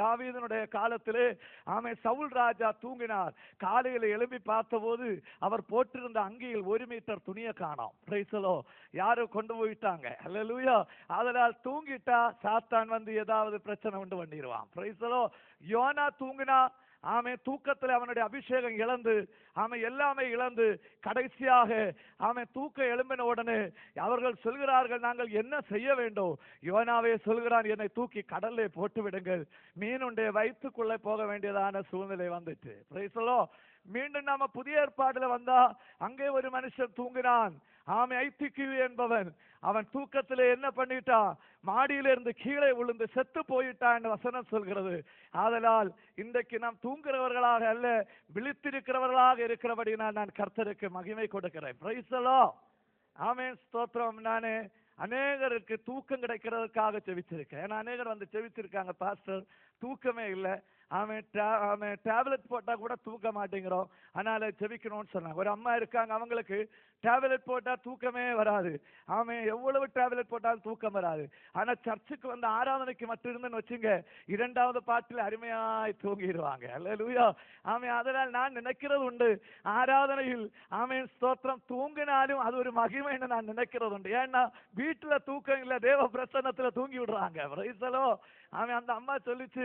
தாவீதினுடைய காலத்திலே சவுல் ராஜா தூங்கினார். காலையில் எழும்பி பார்த்தபோது அவர் போட்டிருந்த அங்கியில் 1 மீட்டர் துணியை காணோம். யாரும் கொண்டு போயிட்டாங்க. அல்லேலூயா. அதனால் தூங்கிட்டா சாத்தான் வந்து ஏதாவது பிரச்சனை உண்டு பண்ணிடுவான். யோனா தூங்கினா தூக்கத்தில் அவனுடைய அபிஷேகம் இழந்து எல்லாமே இழந்து கடைசியாக தூக்க எழும்பின உடனே அவர்கள் சொல்கிறார்கள், நாங்கள் என்ன செய்ய வேண்டும்? யோனாவே சொல்கிறான், என்னை தூக்கி கடல்லே போட்டு விடுங்கள். மீனுடைய வயிற்றுக்குள்ளே போக வேண்டியதான சூழ்நிலை வந்துட்டு. மீண்டும் நாம புதிய ஏற்பாடுல வந்தா அங்கே ஒரு மனுஷன் தூங்கினான். ஐத்திகியூ என்பவன் அவன் தூக்கத்திலே என்ன பண்ணிட்டான்? மாடியிலிருந்து கீழே விழுந்து செத்து போயிட்டான் வசனம் சொல்கிறது. ஆதலால் இன்றைக்கு நாம் தூங்குறவர்களாக அல்ல, விழித்திருக்கிறவர்களாக இருக்கிறபடி நான் கர்த்தருக்கு மகிமை கொடுக்கிறேன். Praise the Lord. ஆமென், ஸ்தோத்திரம். நானே அநேகருக்கு தூக்கம் கிடைக்கிறதுக்காக செவிச்சிருக்கேன். ஏன்னா அநேகர் வந்து செவிச்சிருக்காங்க, பாஸ்டர் தூக்கமே இல்லை, டேப்லெட் போட்டா கூட தூக்க மாட்டேங்கிறோம், அதனால செவிக்கணும்னு சொன்னாங்க. ஒரு அம்மா இருக்காங்க, அவங்களுக்கு டேப்லெட் போட்டா தூக்கமே வராது. எவ்வளவு டேப்லெட் போட்டாலும் தூக்கம் வராது. ஆனா சர்ச்சுக்கு வந்து ஆராதனைக்கு மட்டும் இருந்துன்னு வச்சுங்க, 2வது பாட்டில் அருமையாய் தூங்கிடுவாங்க. அல்லேலூயா. அதனால் நான் நினைக்கிறது உண்டு, ஆராதனையில் ஸ்தோத்திரம் தூங்கினாலும் அது ஒரு மகிமைன்னு நான் நினைக்கிறது உண்டு. ஏன்னா வீட்டுல தூக்கம் இல்ல, தேவ பிரசன்னத்துல தூங்கி விடுறாங்க. Praise the Lord. அந்த அம்மா சொல்லிச்சு,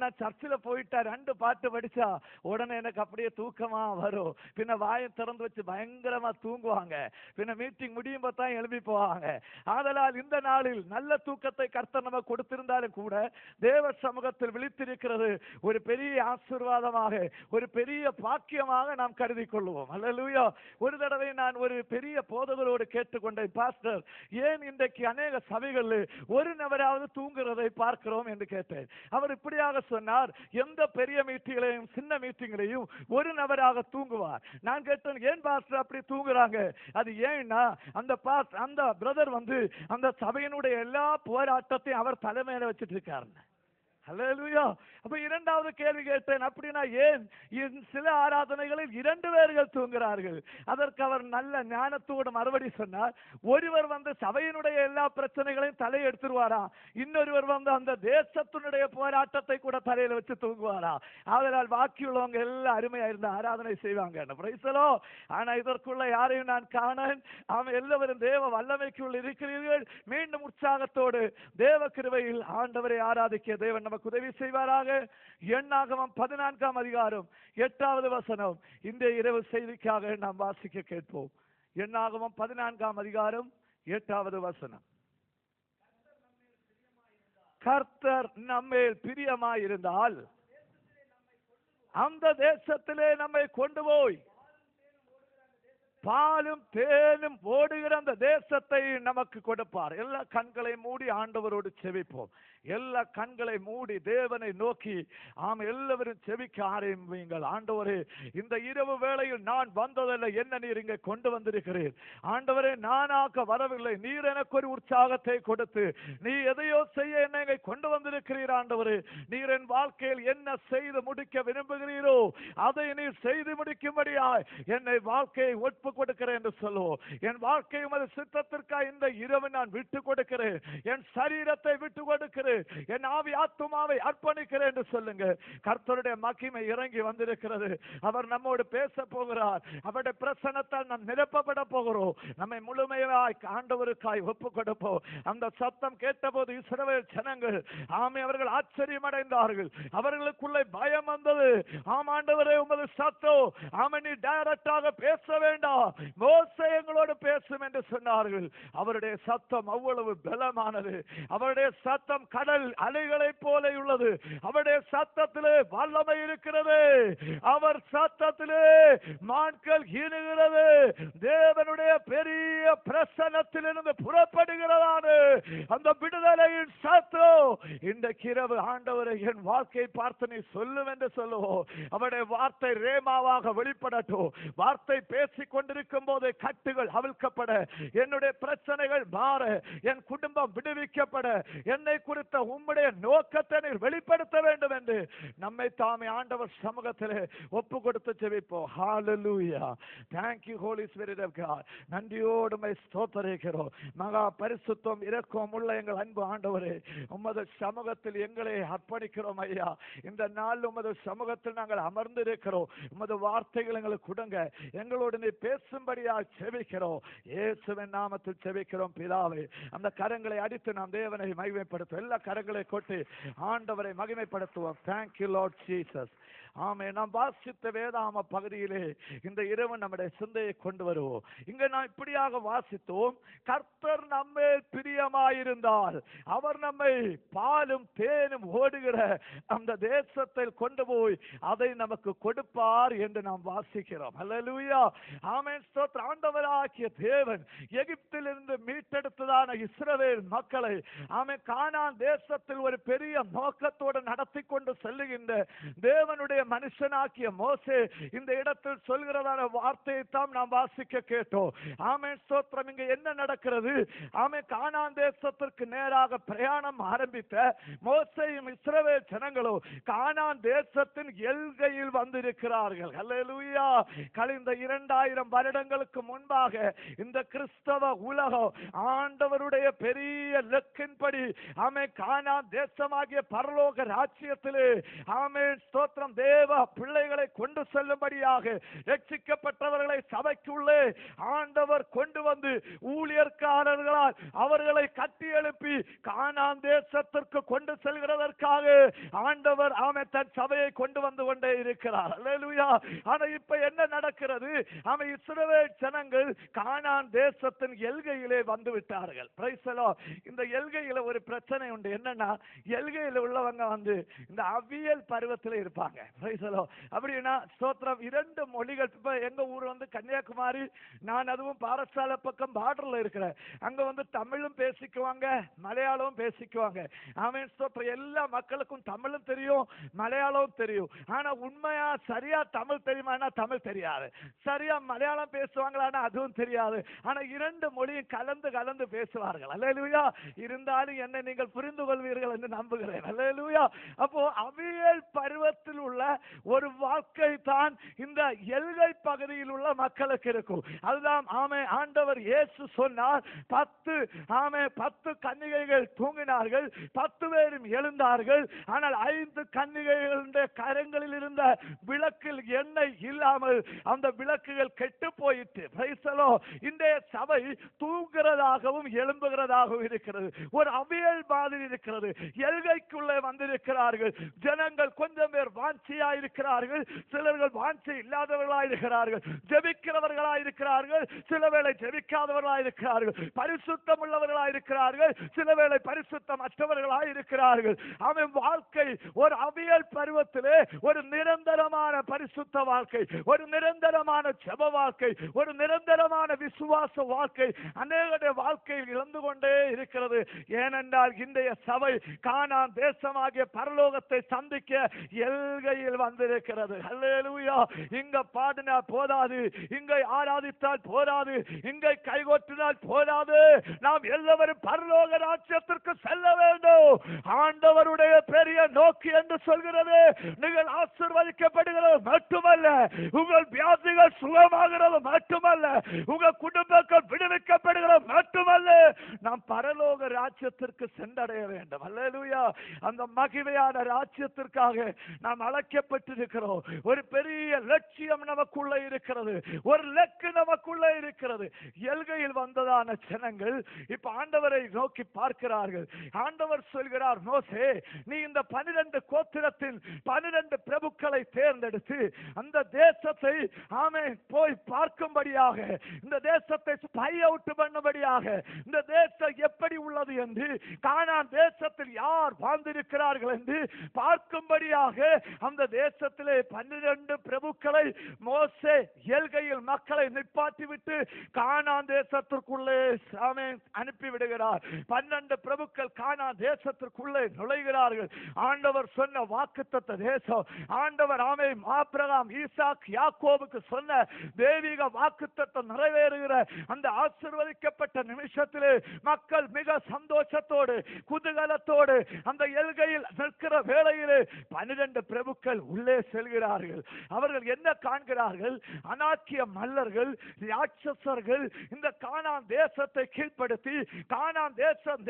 நான் சர்ச்சில் போயிட்டா 2 பாட்டு படிச்சா உடனே எனக்கு அப்படியே தூக்கமா வரும். பின்ன வாயை திறந்து வச்சு பயங்கரமா தூங்குவாங்க. பின்ன மீட்டிங் முடியும் தான் எழுப்பி போவாங்க. ஆதலால் இந்த நாளில் நல்ல தூக்கத்தை கர்த்தர் நமக்கு கொடுத்திருந்தாலும் கூட தேவ சமூகத்தில் விழித்திருக்கிறது ஒரு பெரிய ஆசீர்வாதமாக, ஒரு பெரிய பாக்கியமாக நாம் கருதி கொள்வோம். அல்லேலூயா. ஒரு தடவை நான் ஒரு பெரிய போதகரோடு கேட்டுக்கொண்டேன், பாஸ்டர் ஏன் இன்றைக்கு அநேக சபைகளில் ஒரு நபராவது தூங்குறதை பார்க்கிறோம் என்று கேட்டேன். அவர் இப்படியாக சொன்னார், எந்த பெரிய மீட்டிங்களையும் சின்ன மீட்டிங்களையும் ஒரு நபராக தூங்குவார். நான் கேட்டேன், ஏன் பாஸ்டர் அப்படி தூங்குறாங்க? அது ஏன்னா அந்த பிரதர் வந்து அந்த சபையினுடைய எல்லா போராட்டத்தையும் அவர் தலைமையில வச்சிட்டு இருக்காரு. அல்லேலூயா. அப்ப 2வது கேள்வி கேட்டேன், அப்படின்னா ஏன் சில ஆராதனைகளில் 2 பேர்கள் தூங்குகிறார்கள்? அதற்கு அவர் நல்ல ஞானத்தோடு மறுபடி சொன்னார், ஒருவர் வந்து சபையினுடைய எல்லா பிரச்சனைகளையும் தலை எடுத்துருவாரா, இன்னொருவர் வந்து அந்த தேசத்தினுடைய போராட்டத்தை கூட தலையில வச்சு தூங்குவாரா. அதனால் பாக்கியுள்ளவங்க எல்லாம் அருமையா இருந்த ஆராதனை செய்வாங்க. Praise the Lord. ஆனா இதற்குள்ள யாரையும் நான் காணேன். எல்லாரும் தேவ வல்லமைக்குள் இருக்கிறீர்கள். மீண்டும் உற்சாகத்தோடு தேவ கிருபையில் ஆண்டவரை ஆராதிக்க தேவன் உதவி செய்வாராக. எண்ணாகமம் 14ஆம் அதிகாரம் 8வது வசனம் இந்த இரவு செய்திக்காக நாம் வாசிக்க கேட்போம். எண்ணாகமம் 14ஆம் அதிகாரம் 8வது வசனம். கர்த்தர் நம்மேல் பிரியமாயிருந்தால் அந்த தேசத்திலே நம்மை கொண்டு போய் பாலும் தேனும் ஓடுகிற அந்த தேசத்தை நமக்கு கொடுப்பார். எல்லா கண்களை மூடி ஆண்டவரோடு செவிப்போம். எல்லா கண்களை மூடி தேவனை நோக்கி எல்லாரும் செவிக்க ஆரம்பியுங்கள். ஆண்டவரே, இந்த இரவு வேளையில் நான் வந்ததில்லை, என்ன நீர் இங்கே கொண்டு வந்திருக்கிறீர். ஆண்டவரே, நானாக வரவில்லை, நீர் எனக்கு ஒரு உற்சாகத்தை கொடுத்து நீ எதையோ செய்ய என்னை இங்கே கொண்டு வந்திருக்கிறீர். ஆண்டவரே, நீர் என் வாழ்க்கையில் என்ன செய்து முடிக்க விரும்புகிறீரோ அதை நீர் செய்து முடிக்கும்படியாய் என்னை வாழ்க்கையை ஒப்பு கொடுக்கிறேன் என்று சொல்லுவோம். என் வாழ்க்கையும் அது சித்தத்திற்காக இந்த இரவு நான் விட்டு கொடுக்கிறேன். என் சரீரத்தை விட்டு கொடுக்கிறேன், என் ஆவி ஆத்துமாவை அர்ப்பணிக்கிறேன் என்று சொல்லுங்க. கர்த்தருடைய மகிமை இறங்கி வந்திருக்கிறது. அவர் நம்மோடு பேச போகிறார். அவருடைய பிரசன்னத்தால் நாம் நிரப்பப்பட போகிறோம். நம்மை முழுமையாய் ஆண்டவருக்காய் ஒப்பு கொடுப்போம். அந்த சத்தம் கேட்டபோது இஸ்ரவேல் ஜனங்கள் அவர்கள் ஆச்சரியம் அடைந்தார்கள். அவர்களுக்குள்ளே பயம் வந்தது. ஆண்டவரே, உமது சத்தம் நீ டைரக்டாக பேச வேண்டாம், மோசே எங்களோடு பேசும் என்று சொன்னார்கள். அவருடைய சத்தம் அவ்வளவு பலமானது. அவருடைய சத்தம் கடல் அலைகளை போல உள்ளது. அவருடைய சத்தத்திலே வல்லமை இருக்கிறது. அவர் சத்தத்திலே மான்கள் ஈனுகிறது. தேவனுடைய பெரிய பிரசன்னத்திலிருந்து புறப்படுகிறதான அந்த விடுதலையின் சத்தம் இன்றைக்கு இரவு ஆண்டவரை என் வாழ்க்கையை பார்த்து நீ சொல்லும் என்று சொல்லுவோம். அவருடைய வார்த்தை ரேமாவாக வெளிப்படட்டும். வார்த்தை பேசிக் கொண்டிருக்கும் போது கட்டுகள் அவிழ்க்கப்பட, என்னுடைய பிரச்சனைகள் மாற, என் குடும்பம் விடுவிக்கப்பட, என்னை குறித்த உம்முடைய நோக்கத்தை நீர் வெளிப்படுத்த வேண்டும் என்று நம்மை தாமே ஆண்டவர் சமூகத்திலே ஒப்பு கொடுத்து ஜெபிப்போம். ஹalleluya. Thank you Holy Spirit of God. நன்றியோடு மை ஸ்தோத்திரிக்கிறோம். மகா பரிசுத்தம் இரக்கம் உள்ள எங்கள் அன்பு ஆண்டவரே, உமது சமூகத்தில் எங்களை அர்ப்பணிக்கிறோம் ஐயா. இந்த நாள் உமது சமூகத்தில் நாங்கள் அமர்ந்து இருக்கிறோம். உமது வார்த்தைகள் எங்களுக்கு கொடுங்க. எங்களோடு நீ பேசும்படியா ஜெபிக்கிறோம். இயேசுவின் நாமத்தில் ஜெபிக்கிறோம் பிதாவே. அந்த கரங்களை அடித்து நாம் தேவனை மகிமைப்படுத்துவோம். எல்லா கரங்களை கொட்டி ஆண்டவரை மகிமைப்படுத்துவோம். Thank you Lord Jesus. ஆமே. நாம் வாசித்த வேதாம பகுதியிலே இந்த இரவு நம்முடைய சிந்தையை கொண்டு வருவோம். இங்க நாம் இப்படியாக வாசித்தோம், கர்த்தர் நம்மை பிரியமாயிருந்தால் அவர் நம்மை பாலும் தேனும் ஓடுகிற அந்த தேசத்தில் கொண்டு போய் அதை நமக்கு கொடுப்பார் என்று நாம் வாசிக்கிறோம். அல்லேலூயா. ஆமென். ஸ்தோத்திரம். ஆண்டவராகிய தேவன் எகிப்திலிருந்து மீட்டெடுத்ததான இஸ்ரவேல் மக்களை ஆமென் கானான் தேசத்தில் ஒரு பெரிய நோக்கத்தோடு நடத்தி கொண்டு செல்லுகின்ற தேவனுடைய மனுஷனாக்கிய மோசே இந்த இடத்தில் சொல்கிறதான வார்த்தையை தான் நாம் வாசிக்க கேட்டோம். ஆமென். ஸ்தோத்திரம். இங்க என்ன நடக்கிறது? ஆமென். கானான் தேசத்திற்கு நேராக பிரயாணம் ஆரம்பித்த மோசேயும் இஸ்ரவேல் ஜனங்களும் கானான் தேசத்தின் எல்கையில் வந்திருக்கிறார்கள். அல்லேலூயா. கழிந்த 2000 வருடங்களுக்கு முன்பாக இந்த கிறிஸ்தவ உலகம் ஆண்டவருடைய பெரிய லெக்கின்படி ஆமென் கானான் தேசமாகிய பரலோக ராஜ்யத்திலே ஆமென் ஸ்தோத்திரம் தேவ பிள்ளைகளை கொண்டு செல்லும்படியாக ரட்சிக்கப்பட்டவர்களை சபைக்குள்ளே ஆண்டவர் கொண்டு வந்து ஊழியர்காரர்களால் அவர்களை கட்டி எழுப்பி கானான் தேசத்திற்கு கொண்டு செல்கிறதற்காக ஆண்டவர் ஆமென் தன் சபையை கொண்டு வந்து கொண்டே இருக்கிறார். அல்லேலூயா. ஆனா இப்ப என்ன நடக்கிறது? ஆமென். இஸ்ரவேல் ஜனங்கள் கானான் தேசத்தின் எல்கையிலே வந்து விட்டார்கள். Praise the Lord. இந்த எல்கையில ஒரு பிரச்சனை உண்டு. என்னன்னா, எல்கையில உள்ளவங்க வந்து இந்த அவியல் பருவத்தில் இருப்பாங்க. அப்படின்னா ஸ்தோத்திரம் 2 மொழிகள். இப்ப எங்க ஊர் வந்து கன்னியாகுமரி, நான் அதுவும் பாரசாலை பக்கம் பார்டர்ல இருக்கிறேன். அங்க வந்து தமிழும் பேசிக்குவாங்க, மலையாளமும் பேசிக்குவாங்க. ஆமென். ஸ்தோத்திரம். எல்லா மக்களுக்கும் தமிழும் தெரியும், மலையாளமும் தெரியும். ஆனா உண்மையா சரியா தமிழ் தெரியுமானா தமிழ் தெரியாது, சரியா மலையாளம் பேசுவாங்களானா அதுவும் தெரியாது. ஆனா 2 மொழியும் கலந்து கலந்து பேசுவார்கள். அல்லேலூயா. இருந்தாலும் என்னை நீங்கள் புரிந்து கொள்வீர்கள் என்று நம்புகிறேன். அல்லேலூயா. அப்போ அவியல் பருவத்தில் உள்ள ஒரு வாழ்க்கை தான் இந்த எல்கை பகுதியில் உள்ள மக்களுக்கு இருக்கும். அதுதான் ஆமே ஆண்டவர் இயேசு சொன்னார், 10 கன்னிகைகள் தூங்கினார்கள், 10 பேரும் எழுந்தார்கள். ஆனால் 5 கன்னிகைகளுடைய கரங்களில் இருந்த விளக்கில் எண்ணெய் இல்லாமல் அந்த விளக்குகள் கெட்டு போயிட்டு. இன்றைய சபை தூங்குகிறதாகவும் எழும்புகிறதாகவும் இருக்கிறது. ஒரு அவியல் மாதிரி இருக்கிறது. எல்கைக்குள்ளே வந்திருக்கிறார்கள் ஜனங்கள். கொஞ்சம் பேர் வாஞ்சியா இருக்கிறார்கள், சிலர்கள் வாஞ்சை இல்லாதவர்களாய் இருக்கிறார்கள், ஜெபிக்கிறவர்களாய் இருக்கிறார்கள், சில வேளை ஜெபிக்காதவர்களாய் இருக்கிறார்கள், பரிசுத்தம் உள்ளவர்களாய் இருக்கிறார்கள், சில வேளை பரிசுத்தம் அற்றவர்களாய் இருக்கிறார்கள். அவன் வாழ்க்கை ஒரு அவியல் பருவத்திலே ஒரு நிரந்தரமான பரிசுத்த வாழ்க்கை, ஒரு நிரந்தரமான ஜெப வாழ்க்கை, ஒரு நிரந்தரமான விசுவாச வாழ்க்கை அநேகருடைய வாழ்க்கையில் இழந்து கொண்டே இருக்கிறது. ஏனென்றால் இன்றைய சபை கானான் தேசமாகிய பரலோகத்தை சந்திக்க எல்கையில் வந்திருக்கிறது. அல்லேலூயா. இங்க பாடினால் போதாது, இங்க ஆராதித்தால் போதாது, இங்க கைகொட்டினால் போதாது. நாம் எல்லாரும் பரலோக ராஜ்யத்திற்கு செல்ல வேண்டும். ஆண்டவருடைய பெரிய நோக்கி என்று சொல்கிறது. நீங்கள் ஆசீர்வதிக்கப்படுகிறது மட்டுமல்ல, உங்கள் வியாதிகள் சுகமாகிறது மட்டுமல்ல, உங்கள் குடும்பங்கள் விடுவிக்கப்படுகிறது மட்டுமல்ல, நாம் பரலோக ராஜ்யத்திற்கு சென்றடைய வேண்டும். அல்லேலூயா. அந்த மகிமையான ராஜ்யத்திற்காக நாம் அழைக்கப்பட்டிருக்கிறோம். ஒரு பெரிய லட்சியம் நமக்குள்ள இருக்கிறது, ஒரு லக்கு நமக்குள்ள இருக்கிறது. எல்கையில் வந்ததான ஜனங்கள் இப்ப ஆண்டவரை நோக்கி பார்க்கிறார்கள். ஆண்டவர் சொல்கிறார், மோசே நீ இந்த 12 கோத்திரத்தின் 12 பிரபுக்களை தேர்ந்தெடுத்து அந்த தேசத்தை ஆமென் போய் பார்க்கும்படியாக, இந்த தேசத்தை ஸ்பை அவுட் பண்ணும்படியாக, இந்த தேசம் எப்படி உள்ளது என்று, கானான் தேசத்தில் யார் வாழ்ந்திருக்கிறார்கள் என்று பார்க்கும்படியாக அந்த தேசத்திலே 12 பிரபுக்களை மோசே எல்கையில் மக்களை நிப்பாட்டி விட்டு கானான் தேசத்திற்குள்ளே அனுப்பி விடுகிறார். 12 பிரபுக்கள் கானான் தேசத்திற்குள்ளே நுழைகிறார்கள். ஆண்டவர் சொன்ன வாக்குத்தத்த தேசம், ஆண்டவர் ஆபிரகாம், ஈசாக், யாக்கோபுக்கு சொன்ன தெய்வீக வாக்குத்தத்தம் நிறைவேறுகிற அந்த ஆசீர்வதிக்கப்பட்ட நிமிஷத்திலே மக்கள் மிக சந்தோஷத்தோடு குதூகலத்தோடு அந்த எல்கையில் நிற்கிற வேளையிலே 12 பிரபுக்கள் உள்ளே செல்கிறார்கள். அவர்கள் என்ன காண்கிறார்கள்? அனாக்கிய மல்லர்கள், ராட்சசர்கள் இந்த கானான் தேசத்தை கீழ்ப்படுத்தி கானான்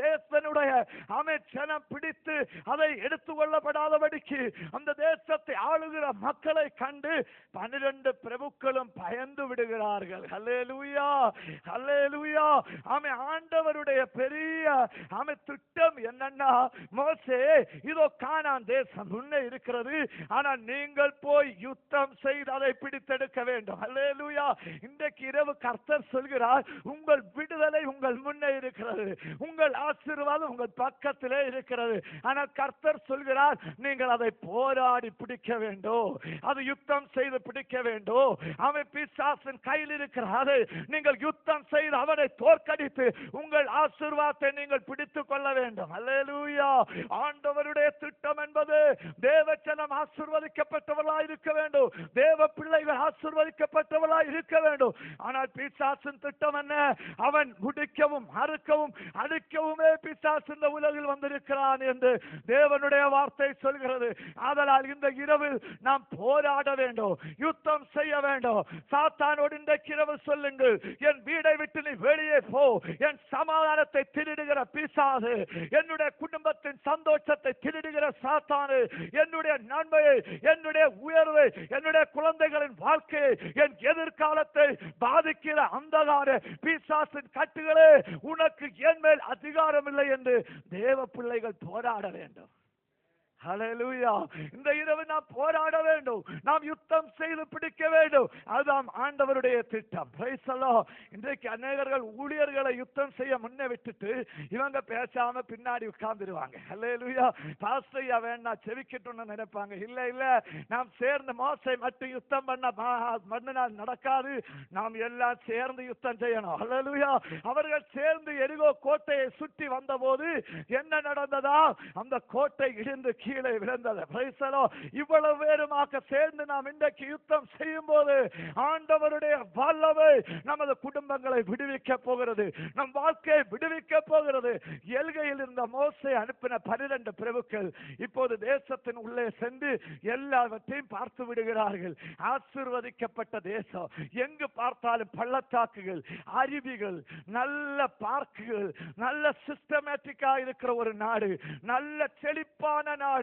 தேசனுடைய அமைச்சனம் பிடித்து அதை எடுத்துக்கொள்ளப்படாதபடிக்கு அந்த தேசத்தை ஆளுகிற மக்களை கண்டு 12 பிரபுக்களும் பயந்து விடுகிறார்கள். ஹல்லேலூயா, ஹல்லேலூயா. ஆண்டவருடைய பெரிய திட்டம் என்னன்னா, மோசே இதோ கானான் தேசம் முன்னே இருக்கிறது, ஆனால் நீங்கள் போய் யுத்தம் செய்து அதை பிடித்தெடுக்க வேண்டும். ஹல்லேலூயா. இன்றைக்கு இரவு கர்த்தர் சொல்கிறார், உங்கள் விடுதலை உங்கள் முன்னே இருக்கிறது, உங்கள் ஆசீர்வாதம் உங்கள் பக்கத்திலே இருக்கிறது. ஆனால் கர்த்தர் சொல்கிறார், நீங்கள் அதை போராடி பிடிக்க வேண்டும், அது யுத்தம் செய்து பிடிக்க வேண்டும். அவன் பிசாசின் கையில் இருக்கிறார், நீங்கள் யுத்தம் செய்து அவனை தோற்கடித்து உங்கள் ஆசீர்வாதத்தை நீங்கள் பிடித்துக் கொள்ள வேண்டும். ஹல்லேலூயா. ஆண்டவருடைய திட்டம் என்பது தேவஜனம் ஆசீர்வதிக்கப்பட்டவர்களாய் இருக்க வேண்டும், தேவ பிள்ளைகள் ஆசீர்வதிக்கப்பட்டவர்களாய் இருக்க வேண்டும். ஆனால் பிசாசின் திட்டம் என்ன? அவன் முடிக்கவும் அறுக்கவும் அழிக்கவுமே பிசாசு இந்த உலகில் வந்திருக்கிறான் என்று தேவனுடைய வார்த்தை சொல்கிறது. ஆதலால் இந்த இரவில் நாம் போராட வேண்டும், யுத்தம் செய்ய வேண்டும். சாத்தானோடு இந்த இரவு சொல்லுங்கள், என் வீடை விட்டு நீ வெளியே போ, என் சமாதானத்தை திருடுகிற பிசாசு, என்னுடைய குடும்பத்தின் சந்தோஷத்தை திருடுகிற சாத்தானு, என்னுடைய நன்மையை, என்னுடைய உயர்வை, என்னுடைய குழந்தைகளின் வாழ்க்கையை, என் எதிர்காலத்தை பாதிக்கிற அந்தகார பிசாசின் கட்டுகளே, உனக்கு என் மேல் அதிகாரம் இல்லை என்று தேவ பிள்ளைகள் போராட வேண்டும். ஹல்லேலூயா. இந்த இரவு நாம் போராட வேண்டும், நாம் யுத்தம் செய்து பிடிக்க வேண்டும். அதுதான் ஆண்டவருடைய திட்டம். Praise the Lord. இன்றைக்கு அநேகர்கள் ஊழியர்களை யுத்தம் செய்ய முன்னே விட்டுட்டு இவங்க பேசாம பின்னாடி உட்கார்ந்துருவாங்க. ஹல்லேலூயா. பாஸ்டர் வேணா செவிக்கட்டும்னு நினைப்பாங்க. இல்ல இல்ல, நாம் சேர்ந்து மோசை மட்டும் யுத்தம் பண்ணால் நடக்காது, நாம் எல்லாம் சேர்ந்து யுத்தம் செய்யணும். ஹல்லேலூயா. அவர்கள் சேர்ந்து எரிகோ கோட்டையை சுற்றி வந்த போது என்ன நடந்ததா? அந்த கோட்டை இடிந்து கீழே விழுந்தது. Praise the Lord. இவ்வளவு பேருமாக சேர்ந்து நாம் இன்றைக்கு யுத்தம் செய்யும் போது ஆண்டவருடைய வல்லமை நமது குடும்பங்களை விடுவிக்க போகிறது, நம் வாழ்க்கையை விடுவிக்க போகிறது. எல்கையில் இருந்த மோசே அனுப்பின 12 பிரபுக்கள் இப்போது தேசத்தின் உள்ளே சென்று எல்லாவற்றையும் பார்த்து விடுகிறார்கள். ஆசீர்வதிக்கப்பட்ட தேசம், எங்கு பார்த்தாலும் பள்ளத்தாக்குகள், அருவிகள், நல்ல பார்க்குகள், நல்ல சிஸ்டமேட்டிக்கா இருக்கிற ஒரு நாடு, நல்ல செழிப்பான நாடு.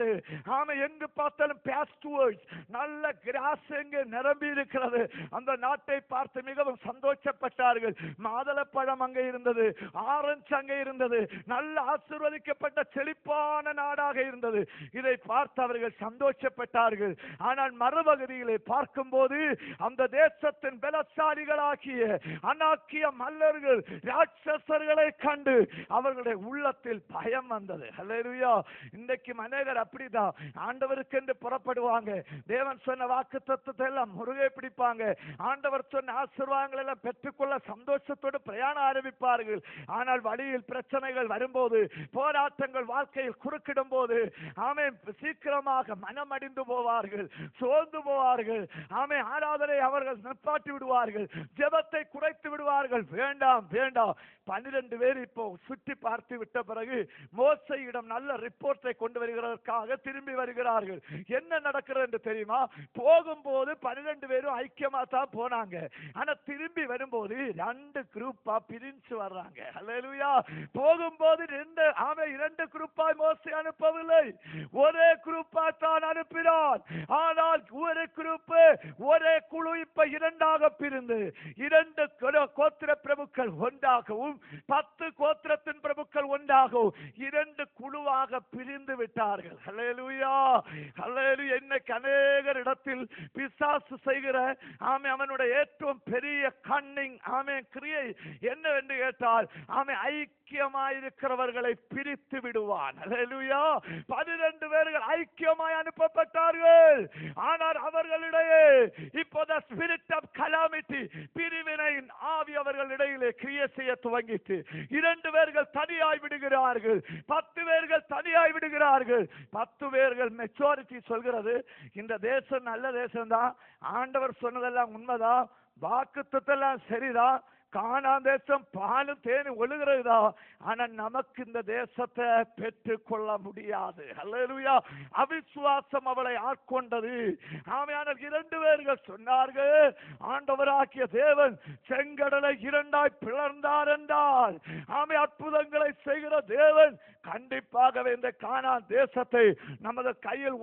ஆமா, எங்கு பார்த்தாலும் பாஸ்டர்ஸ், நல்ல கிராஸ் எங்கு நிரம்பி இருக்கிறது. அந்த நாட்டை பார்த்து மிகவும் சந்தோஷப்பட்டார்கள். மாதுளப்பழம் அங்கே இருந்தது, ஆரஞ்சு அங்கே இருந்தது, நல்ல ஆசீர்வதிக்கப்பட்ட செழிப்பான நாடாக இருந்தது. இதை பார்த்து அவர்கள் சந்தோஷப்பட்டார்கள். ஆனால் மறுபகுதியிலே பார்க்கும் போது அந்த தேசத்தின் பலசாலிகளாகிய அனாக்கிய மல்லர்கள், ராட்சசர்களை கண்டு அவர்களுடைய உள்ளத்தில் பயம் வந்தது. ஹல்லேலூயா. இன்றைக்கு அநேகர் அப்படிதான் ஆண்டவருக்கு என்று புறப்படுவாங்க. தேவன் சொன்ன வாக்குத்தத்தத்தை எல்லாம் முருகை பிடிப்பாங்க. ஆண்டவர் சொன்ன ஆசீர்வாதங்கள் எல்லாம் பெற்றுக்கொள்ள சந்தோஷத்தோடு பிரயாணம் ஆரம்பிப்பார்கள். ஆனால் வழியில் பிரச்சனைகள் வரும்போது, போராட்டங்கள் வாழ்க்கையில் குறுக்கிடும் போது சீக்கிரமாக மனமடிந்து போவார்கள், சோர்ந்து போவார்கள். ஆராதனை அவர்கள் நிப்பாட்டி விடுவார்கள், ஜெபத்தை குறைத்து விடுவார்கள். வேண்டாம் வேண்டாம். 12 பேர் இப்போ சுற்றி பார்த்து விட்ட பிறகு மோசையிடம் நல்ல ரிப்போர்ட்டை கொண்டு வருகிறதற்காக திரும்பி வருகிறார்கள். என்ன நடக்கிறது என்று தெரியுமா? போகும்போது 12 பேரும் ஐக்கியமா தான் போனாங்க. ஆனா திரும்பி வரும்போது 2 குரூப்பா பிரிஞ்சு வர்றாங்க. ஹல்லேலூயா. போகும்போது 2 குரூப்பாய் மோசே அனுப்பவில்லை, ஒரே குரூப்பா தான் அனுப்பினார். ஆனால் ஒரு குரூப், ஒரே குழு இப்ப 2ஆக பிரிந்து 2 கோத்திர பிரபுக்கள் ஒன்றாகவும் 10 கோத்திரத்தின் பிரபுக்கள் ஒன்றாகவும் 2 குழுவாக பிரிந்து விட்டார்கள். ஹல்லேலூயா, ஹல்லேலூயா. இன்னைக்கு அநேகர் இடத்தில் பிசாசு செய்கிற அவனுடைய ഏറ്റവും பெரிய கன்னிங் கிரியை என்னவென்று கேட்டால் ஐக்கியமாயிருக்கிறவர்களை பிரித்து விடுவான். ஹல்லேலூயா. 12 பேர்கள் ஐக்கியமாய் அனுப்பப்பட்டார்கள். ஆனால் அவர்களிடையே இப்போது ஸ்பிரிட் ஆஃப் கலாமிட்டி, பிரிவினையின் ஆவி அவர்களிடையிலே கிரியை செய்ய துவங்கிட்டு 2 பேர்கள் தனியாய் விடுகிறார்கள், 10 பேர்கள் தனியாய் விடுகிறார்கள். 10 பேர்கள் மெச்சூரிட்டி சொல்கிறது, இந்த தேசம் நல்ல தேசம் தான், ஆண்டவர் சொன்னதெல்லாம் உண்மைதான், வாக்குத்தத்தெல்லாம் சரிதான், கானான் தேசம் பாலும் தேனும் ஒழுகிறதுதான். ஆனா நமக்கு இந்த தேசத்தை பெற்றுக் கொள்ள முடியாது. அல்லேலூயா. அவிசுவாசம் அவளை ஆட்கொண்டது. ஆமையான 2 பேர்கள் சொன்னார்கள், ஆண்டவராகிய தேவன் செங்கடலை 2ஆய் பிளர்ந்தார் என்றால், ஆமை அற்புதங்களை செய்கிற தேவன் கண்டிப்பாகவே இந்த கானான் தேசத்தை நமது கையில்